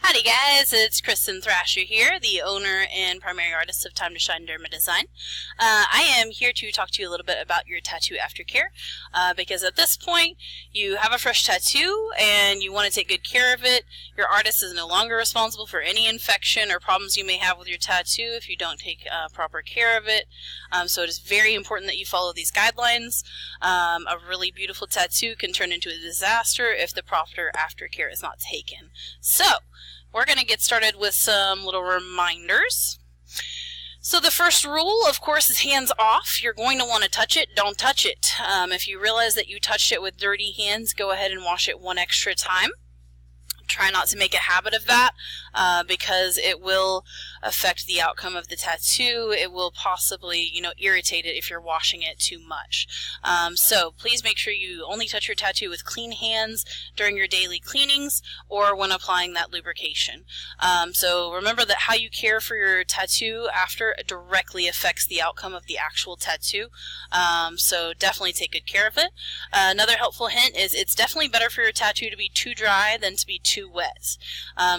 Howdy guys, it's Kristen Thrasher here, the owner and primary artist of Time to Shine Derma Design. I am here to talk to you a little bit about your tattoo aftercare, because at this point you have a fresh tattoo and you want to take good care of it. Your artist is no longer responsible for any infection or problems you may have with your tattoo if you don't take proper care of it. So it is very important that you follow these guidelines. A really beautiful tattoo can turn into a disaster if the proper aftercare is not taken. So we're going to get started with some little reminders. So the first rule, of course, is hands off. You're going to want to touch it. Don't touch it. If you realize that you touched it with dirty hands, go ahead and wash it one extra time. Try not to make a habit of that because it will affect the outcome of the tattoo. It will possibly, irritate it if you're washing it too much. So please make sure you only touch your tattoo with clean hands during your daily cleanings or when applying that lubrication. So remember that how you care for your tattoo after directly affects the outcome of the actual tattoo. So definitely take good care of it. Another helpful hint is it's definitely better for your tattoo to be too dry than to be too wet.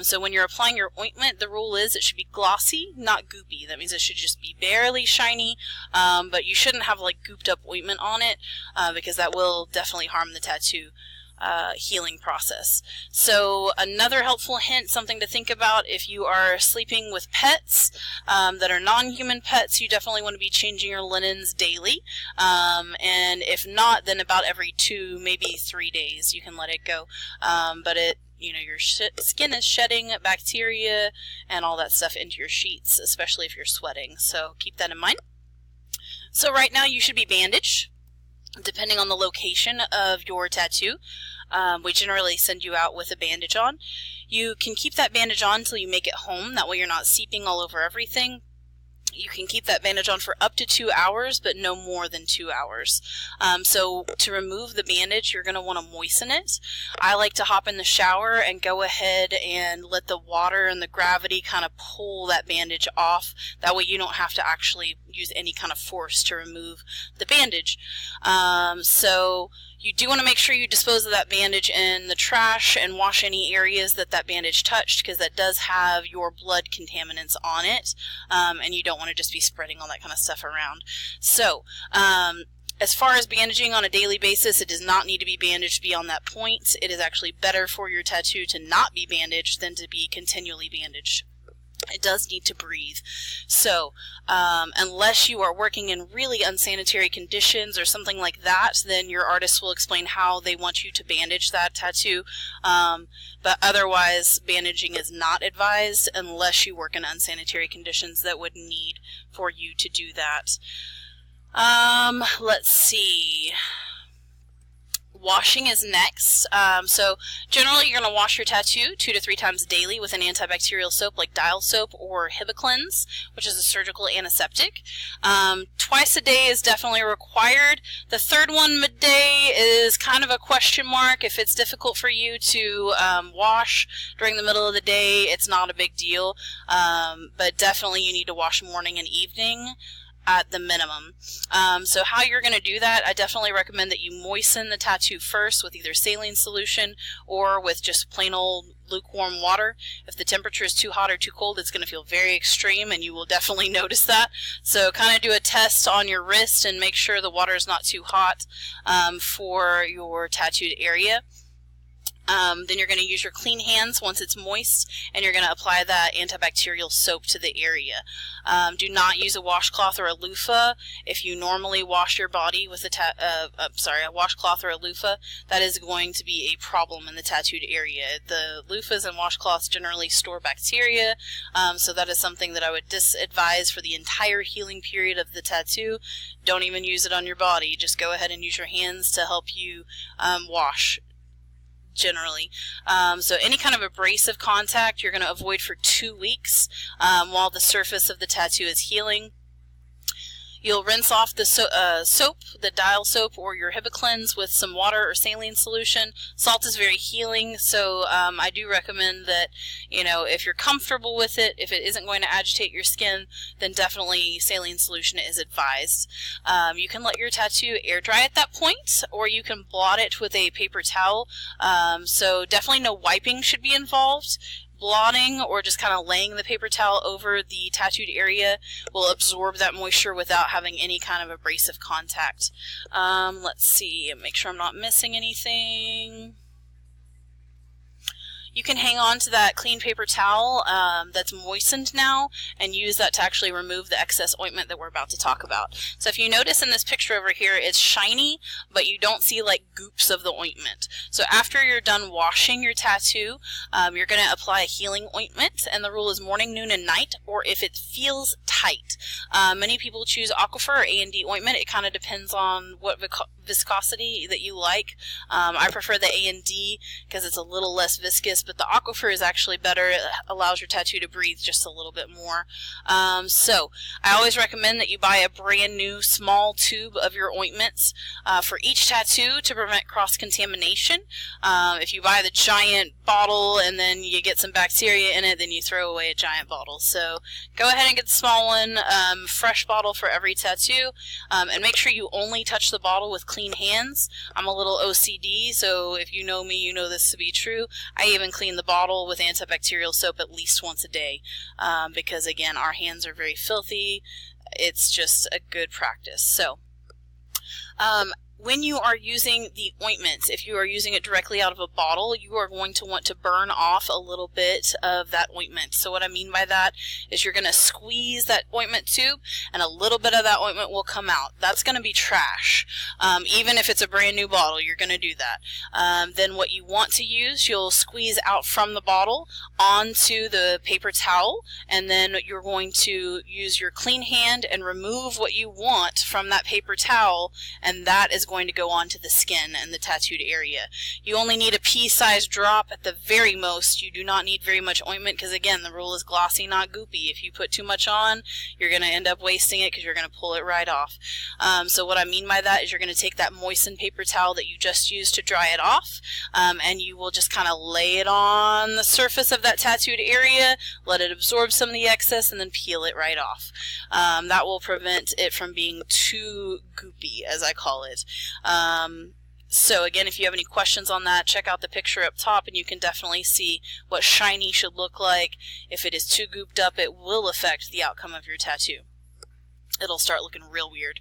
So when you're applying your ointment, the rule is it should be glossy, not goopy. That means it should just be barely shiny, but you shouldn't have like gooped up ointment on it because that will definitely harm the tattoo healing process. So another helpful hint, something to think about, if you are sleeping with pets that are non-human pets, you definitely want to be changing your linens daily, and if not, then about every 2, maybe 3 days you can let it go. But your skin is shedding bacteria and all that stuff into your sheets, especially if you're sweating, so keep that in mind. So right now you should be bandaged. Depending on the location of your tattoo, we generally send you out with a bandage on. You can keep that bandage on until you make it home. That way you're not seeping all over everything. You can keep that bandage on for up to 2 hours, but no more than 2 hours. So to remove the bandage, you're going to want to moisten it. I like to hop in the shower and go ahead and let the water and the gravity kind of pull that bandage off. That way you don't have to actually use any kind of force to remove the bandage. So you do want to make sure you dispose of that bandage in the trash and wash any areas that bandage touched, because that does have your blood contaminants on it, and you don't want to just be spreading all that kind of stuff around. So as far as bandaging on a daily basis, it does not need to be bandaged beyond that point. It is actually better for your tattoo to not be bandaged than to be continually bandaged. It does need to breathe. So unless you are working in really unsanitary conditions or something like that, then your artist will explain how they want you to bandage that tattoo. But otherwise, bandaging is not advised unless you work in unsanitary conditions that would need for you to do that. Let's see. Washing is next. So generally you're going to wash your tattoo 2 to 3 times daily with an antibacterial soap like Dial soap or Hibiclens, which is a surgical antiseptic. Twice a day is definitely required. The third one midday is kind of a question mark. If it's difficult for you to wash during the middle of the day, it's not a big deal, but definitely you need to wash morning and evening at the minimum. So how you're going to do that, I definitely recommend that you moisten the tattoo first with either saline solution or with just plain old lukewarm water. If the temperature is too hot or too cold, it's going to feel very extreme and you will definitely notice that. So kind of do a test on your wrist and make sure the water is not too hot for your tattooed area. Then you're going to use your clean hands once it's moist, and you're going to apply that antibacterial soap to the area. Do not use a washcloth or a loofah. If you normally wash your body with a washcloth or a loofah, that is going to be a problem in the tattooed area. The loofahs and washcloths generally store bacteria, so that is something that I would disadvise for the entire healing period of the tattoo. Don't even use it on your body. Just go ahead and use your hands to help you wash. Generally. So any kind of abrasive contact you're going to avoid for 2 weeks while the surface of the tattoo is healing. You'll rinse off the soap, the Dial soap or your Hibiclens with some water or saline solution. Salt is very healing, so I do recommend that, if you're comfortable with it, if it isn't going to agitate your skin, then definitely saline solution is advised. You can let your tattoo air dry at that point, or you can blot it with a paper towel. So definitely no wiping should be involved. blotting or just kind of laying the paper towel over the tattooed area will absorb that moisture without having any kind of abrasive contact. Let's see, make sure I'm not missing anything. You can hang on to that clean paper towel that's moistened now and use that to actually remove the excess ointment that we're about to talk about. So if you notice in this picture over here, it's shiny, but you don't see like goops of the ointment. So after you're done washing your tattoo, you're going to apply a healing ointment, and the rule is morning, noon, and night, or if it feels tight. Many people choose Aquifer or A&D ointment. It kind of depends on what viscosity that you like. I prefer the A&D because it's a little less viscous, but the Aquifer is actually better. It allows your tattoo to breathe just a little bit more. So I always recommend that you buy a brand new small tube of your ointments for each tattoo to prevent cross-contamination. If you buy the giant bottle and then you get some bacteria in it, then you throw away a giant bottle. So go ahead and get the small one, fresh bottle for every tattoo, and make sure you only touch the bottle with clean hands. I'm a little OCD, so if you know me, you know this to be true. I even clean the bottle with antibacterial soap at least once a day because, again, our hands are very filthy. It's just a good practice. So when you are using the ointments, if you are using it directly out of a bottle, you are going to want to burn off a little bit of that ointment. So what I mean by that is you're going to squeeze that ointment tube and a little bit of that ointment will come out. That's going to be trash. Even if it's a brand new bottle, you're going to do that. Then what you want to use, you'll squeeze out from the bottle onto the paper towel, and then you're going to use your clean hand and remove what you want from that paper towel, and that is going to go onto the skin and the tattooed area. You only need a pea-sized drop at the very most. You do not need very much ointment because, again, the rule is glossy, not goopy. If you put too much on, you're going to end up wasting it because you're going to pull it right off. So what I mean by that is you're going to take that moistened paper towel that you just used to dry it off, and you will just kind of lay it on the surface of that tattooed area, let it absorb some of the excess, and then peel it right off. That will prevent it from being too goopy, as I call it. So again, if you have any questions on that, check out the picture up top and you can definitely see what shiny should look like. If it is too gooped up, it will affect the outcome of your tattoo. It'll start looking real weird.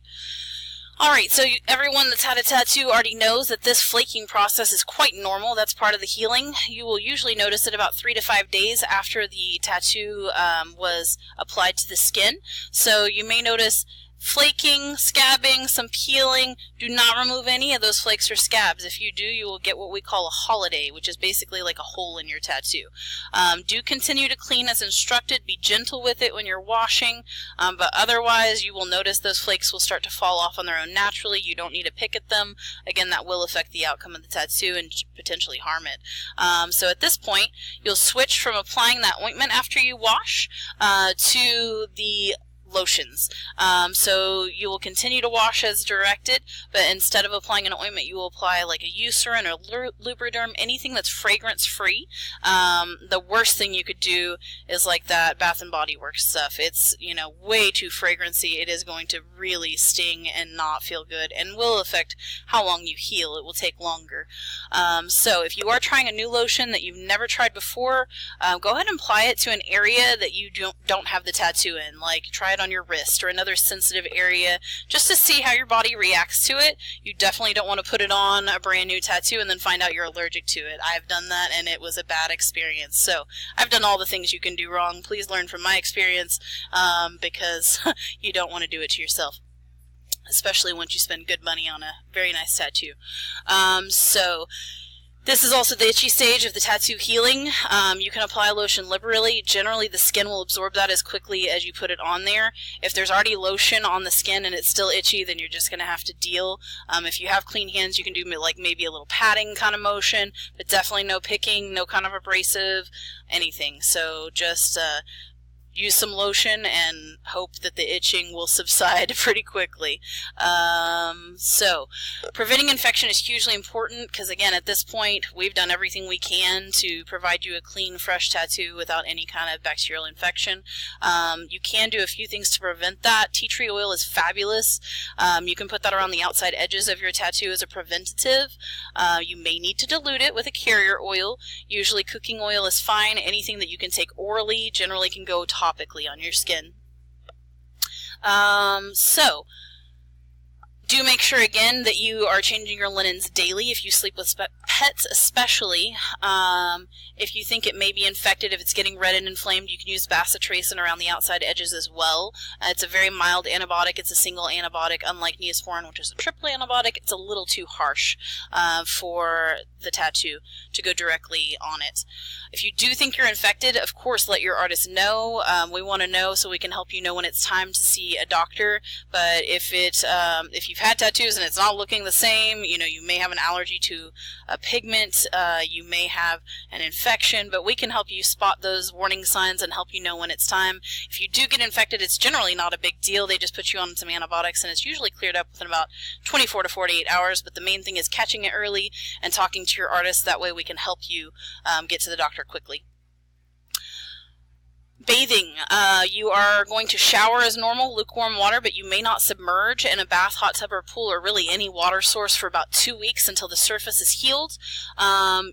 Alright, so everyone that's had a tattoo already knows that this flaking process is quite normal. That's part of the healing. You will usually notice it about 3 to 5 days after the tattoo was applied to the skin. So you may notice flaking, scabbing, some peeling. Do not remove any of those flakes or scabs. If you do, you will get what we call a holiday, which is basically like a hole in your tattoo. Do continue to clean as instructed. Be gentle with it when you're washing, but otherwise you will notice those flakes will start to fall off on their own naturally. You don't need to pick at them. Again, that will affect the outcome of the tattoo and potentially harm it. So at this point, you'll switch from applying that ointment after you wash to the lotions. So you will continue to wash as directed, but instead of applying an ointment, you will apply like a Eucerin or Lubriderm, anything that's fragrance free. The worst thing you could do is like that Bath and Body Works stuff. It's, you know, way too fragrancy. It is going to really sting and not feel good and will affect how long you heal. It will take longer. So if you are trying a new lotion that you've never tried before, go ahead and apply it to an area that you don't have the tattoo in. Like try it on your wrist or another sensitive area just to see how your body reacts to it. You definitely don't want to put it on a brand new tattoo and then find out you're allergic to it. I've done that and it was a bad experience. So I've done all the things you can do wrong. Please learn from my experience because you don't want to do it to yourself, especially once you spend good money on a very nice tattoo. So this is also the itchy stage of the tattoo healing. You can apply lotion liberally. Generally, the skin will absorb that as quickly as you put it on there. If there's already lotion on the skin and it's still itchy, then you're just going to have to deal. If you have clean hands, you can do like maybe a little patting kind of motion, but definitely no picking, no kind of abrasive, anything. So just use some lotion and hope that the itching will subside pretty quickly. So preventing infection is hugely important because, again, at this point we've done everything we can to provide you a clean, fresh tattoo without any kind of bacterial infection. You can do a few things to prevent that. Tea tree oil is fabulous. You can put that around the outside edges of your tattoo as a preventative. You may need to dilute it with a carrier oil. Usually cooking oil is fine. Anything that you can take orally generally can go topically on your skin. So do make sure, again, that you are changing your linens daily if you sleep with pets, especially. If you think it may be infected, if it's getting red and inflamed, you can use bacitracin around the outside edges as well. It's a very mild antibiotic. It's a single antibiotic, unlike Neosporin, which is a triple antibiotic. It's a little too harsh for the tattoo to go directly on it. If you do think you're infected, of course, let your artist know. We want to know so we can help you know when it's time to see a doctor. But if you've had tattoos and it's not looking the same, you may have an allergy to a pigment, you may have an infection, but we can help you spot those warning signs and help you know when it's time. If you do get infected, it's generally not a big deal. They just put you on some antibiotics and it's usually cleared up within about 24 to 48 hours, but the main thing is catching it early and talking to your artist. That way we can help you get to the doctor quickly. Bathing. You are going to shower as normal, lukewarm water, but you may not submerge in a bath, hot tub, or pool, or really any water source for about 2 weeks until the surface is healed.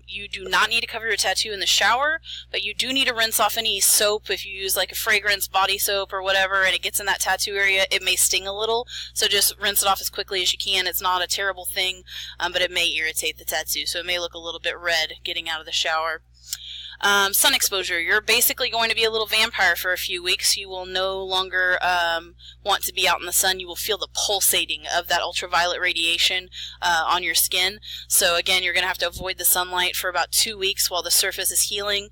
You do not need to cover your tattoo in the shower, but you do need to rinse off any soap. If you use like a fragrance body soap or whatever and it gets in that tattoo area, it may sting a little, so just rinse it off as quickly as you can. It's not a terrible thing, but it may irritate the tattoo, so it may look a little bit red getting out of the shower. Sun exposure. You're basically going to be a little vampire for a few weeks. You will no longer want to be out in the sun. You will feel the pulsating of that ultraviolet radiation on your skin. So again, you're going to have to avoid the sunlight for about 2 weeks while the surface is healing.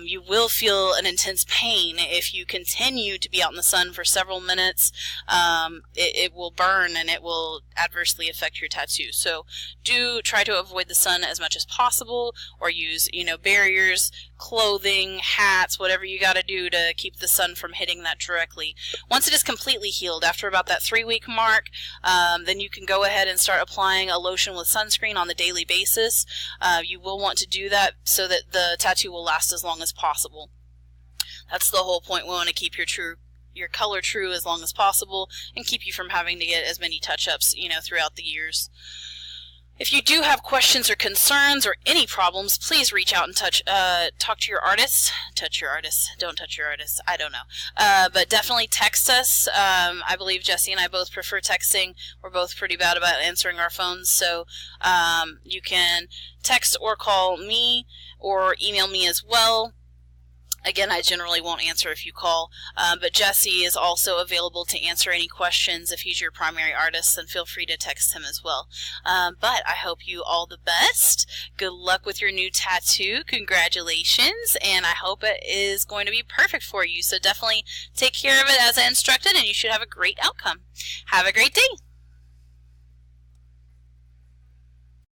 You will feel an intense pain if you continue to be out in the sun for several minutes. It will burn and it will adversely affect your tattoo. So do try to avoid the sun as much as possible, or use barriers, clothing, hats, whatever you got to do to keep the sun from hitting that directly. Once it is completely healed, after about that 3-week mark, then you can go ahead and start applying a lotion with sunscreen on the daily basis. You will want to do that so that the tattoo will last as long as possible. That's the whole point. We want to keep your color true as long as possible and keep you from having to get as many touch-ups throughout the years. If you do have questions or concerns or any problems, please reach out and talk to your artist. Touch your artist. Don't touch your artist. I don't know. But definitely text us. I believe Jesse and I both prefer texting. We're both pretty bad about answering our phones. So you can text or call me or email me as well. Again, I generally won't answer if you call, but Jesse is also available to answer any questions. If he's your primary artist, then feel free to text him as well. But I hope you all the best. Good luck with your new tattoo. Congratulations, and I hope it is going to be perfect for you. So definitely take care of it as I instructed, and you should have a great outcome. Have a great day.